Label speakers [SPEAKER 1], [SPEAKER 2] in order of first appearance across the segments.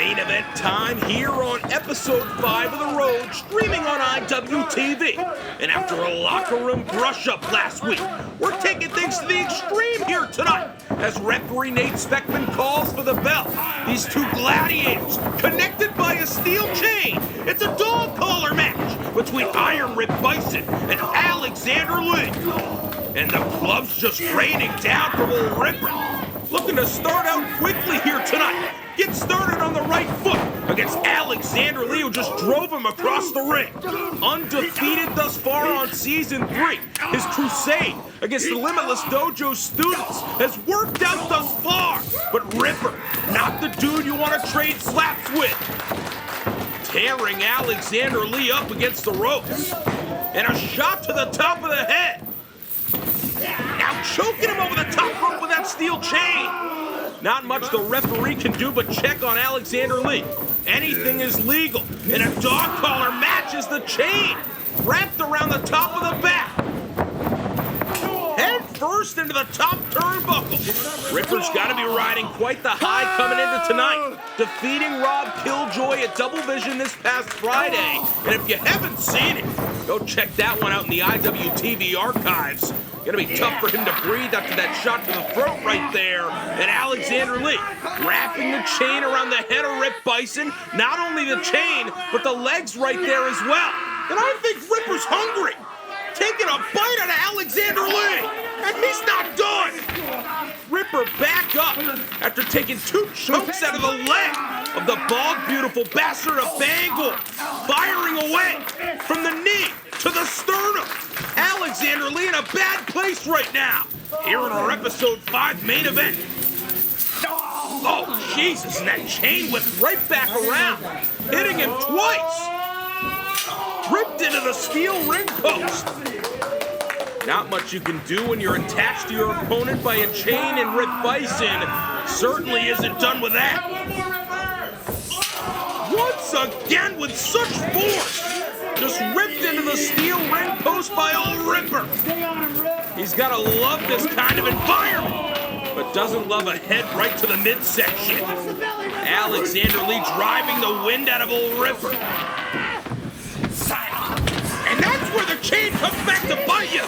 [SPEAKER 1] Main event time here on episode 5 of The Road, streaming on IWTV. And after a locker room brush-up last week, we're taking things to the extreme here tonight as referee Nate Speckman calls for the bell. These two gladiators connected by a steel chain. It's a dog collar match between Iron Rip Byson and Alexander Lee. And the club's just raining down from old Ripper. Looking to start out quickly here tonight. Get started on the right foot against Alexander Lee, who just drove him across the ring. Undefeated thus far on Season 3, his crusade against the Limitless Dojo students has worked out thus far. But Ripper, not the dude you want to trade slaps with. Tearing Alexander Lee up against the ropes. And a shot to the top of the head. Now choking him over the top rope with that steel chain. Not much the referee can do but check on Alexander Lee. Anything is legal, and a dog collar matches the chain wrapped around the top of the back. Head first into the top turnbuckle. Ripper's got to be riding quite the high coming into tonight, defeating Rob Killjoy at Double Vision this past Friday. And if you haven't seen it, go check that one out in the IWTV archives. Gonna be tough for him to breathe after that shot to the throat right there. And Alexander Lee wrapping the chain around the head of Rip Byson. Not only the chain, but the legs right there as well. And I think Ripper's hungry. Taking a bite out of Alexander Lee. And he's not done. Ripper back up after taking 2 chokes out of the leg of the bald, beautiful bastard of Bangor. Firing away from the knee to the sternum. Alexander Lee in a bad place right now. Here in our episode 5 main event. Oh, Jesus, and that chain whipped right back around, hitting him twice. Ripped into the steel ring post. Not much you can do when you're attached to your opponent by a chain, and Rip Byson certainly isn't done with that. Once again with such force. Just ripped into the steel ring post by old Ripper. He's got to love this kind of environment, but doesn't love a head right to the midsection. Alexander Lee driving the wind out of old Ripper. And that's where the chain comes back to bite you.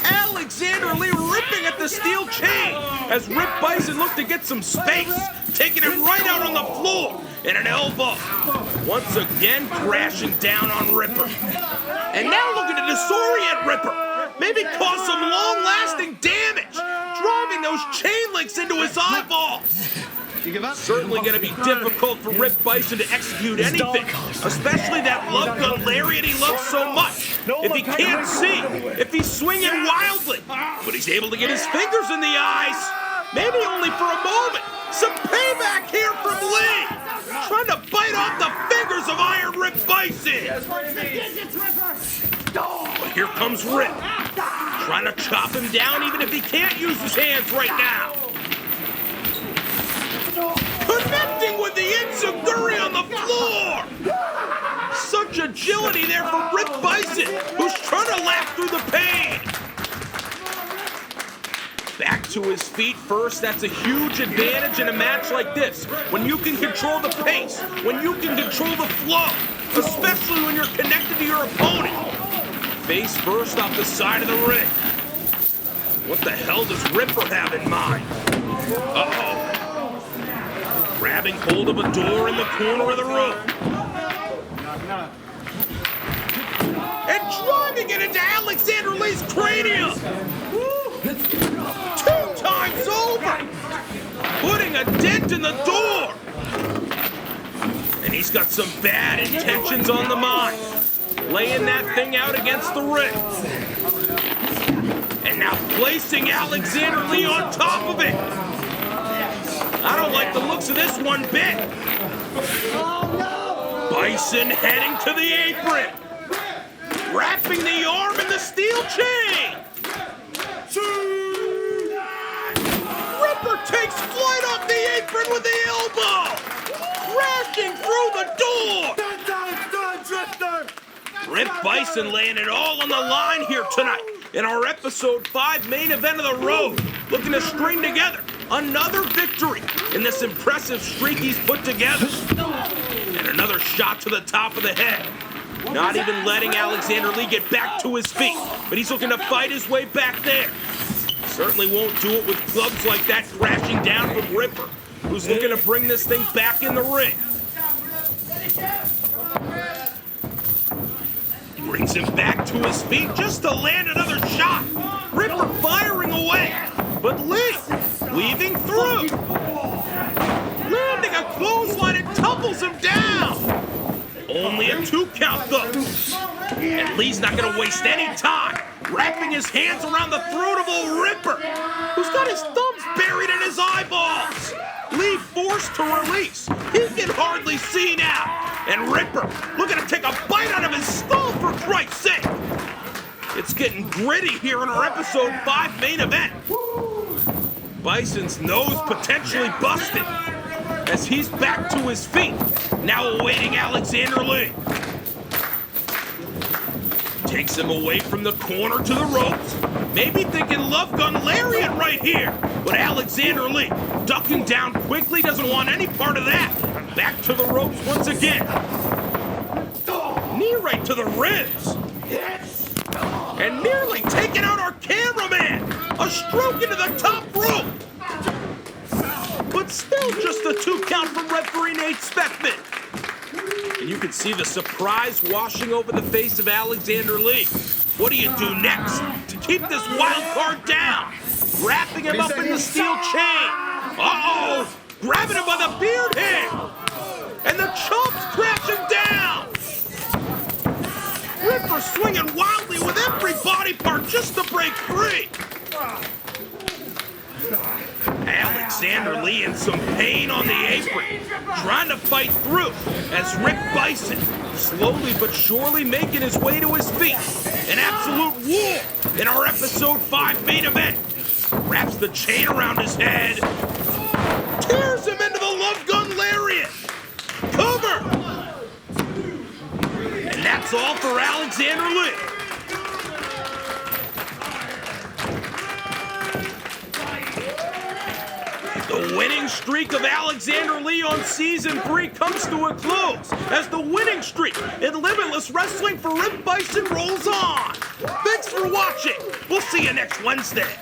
[SPEAKER 1] Alexander Lee ripping at the steel chain as Rip Byson looked to get some space, taking it right out on the floor. And an elbow. Once again crashing down on Ripper. And now looking to disorient Ripper. Maybe cause some long-lasting damage. Driving those chain links into his eyeballs. Certainly going to be difficult for Rip Byson to execute anything. Especially that love gun lariat he loves so much. If he can't see, if he's swinging wildly. But he's able to get his fingers in the eyes. Maybe only for a moment. Some payback here from Lee. Trying to bite off the fingers of Iron Rip Byson. But here comes Rip. Trying to chop him down even if he can't use his hands right now. Connecting with the enziguri on the floor. Such agility there from Rip Byson, who's trying to laugh through the pain. Back to his feet first. That's a huge advantage in a match like this. When you can control the pace, when you can control the flow, especially when you're connected to your opponent. Face first off the side of the ring. What the hell does Ripper have in mind? Uh-oh. Grabbing hold of a door in the corner of the room. And driving it into Alexander Lee's cranium. 2 times over, putting a dent in the door. And he's got some bad intentions on the mind, laying that thing out against the ring. And now placing Alexander Lee on top of it. I don't like the looks of this one bit. Bison heading to the apron, wrapping the arm in the steel chain. Ripper takes flight off the apron with the elbow, crashing through the door. Rip Byson laying it all on the line here tonight in our episode 5 main event of The Road, looking to string together another victory in this impressive streak he's put together. And another shot to the top of the head. Not even letting Alexander Lee get back to his feet, but he's looking to fight his way back there. Certainly won't do it with clubs like that crashing down from Ripper, who's looking to bring this thing back in the ring. Brings him back to his feet just to land another shot. Ripper firing away, but Lee weaving through. Landing a clothesline and tumbles him down. Only a 2 count though. And Lee's not gonna waste any time, wrapping his hands around the throat of old Ripper, who's got his thumbs buried in his eyeballs. Lee forced to release. He can hardly see now. And Ripper looking to take a bite out of his skull, for Christ's sake. It's getting gritty here in our episode 5 main event. Bison's nose potentially busted as he's back to his feet, now awaiting Alexander Lee. Takes him away from the corner to the ropes, maybe thinking love gun lariat right here, but Alexander Lee ducking down quickly, doesn't want any part of that. Back to the ropes once again. Knee right to the ribs. And nearly taking out our cameraman. A stroke into the top rope. But still just a 2 count from referee Nate Speckman. And you can see the surprise washing over the face of Alexander Lee. What do you do next to keep this wild card down? Wrapping him up in the steel chain. Uh-oh! Grabbing him by the beard hair. And the chops crash him down. Ripper swinging wildly with every body part just to break free. Alexander Lee in some pain on the apron, trying to fight through as Rick Byson slowly but surely making his way to his feet. An absolute war in our episode 5 main event. Wraps the chain around his head, tears him into the love gun lariat. Cover! And that's all for Alexander Lee. The winning streak of Alexander Lee on Season 3 comes to a close as the winning streak in Limitless Wrestling for Rick Byson rolls on. Thanks for watching. We'll see you next Wednesday.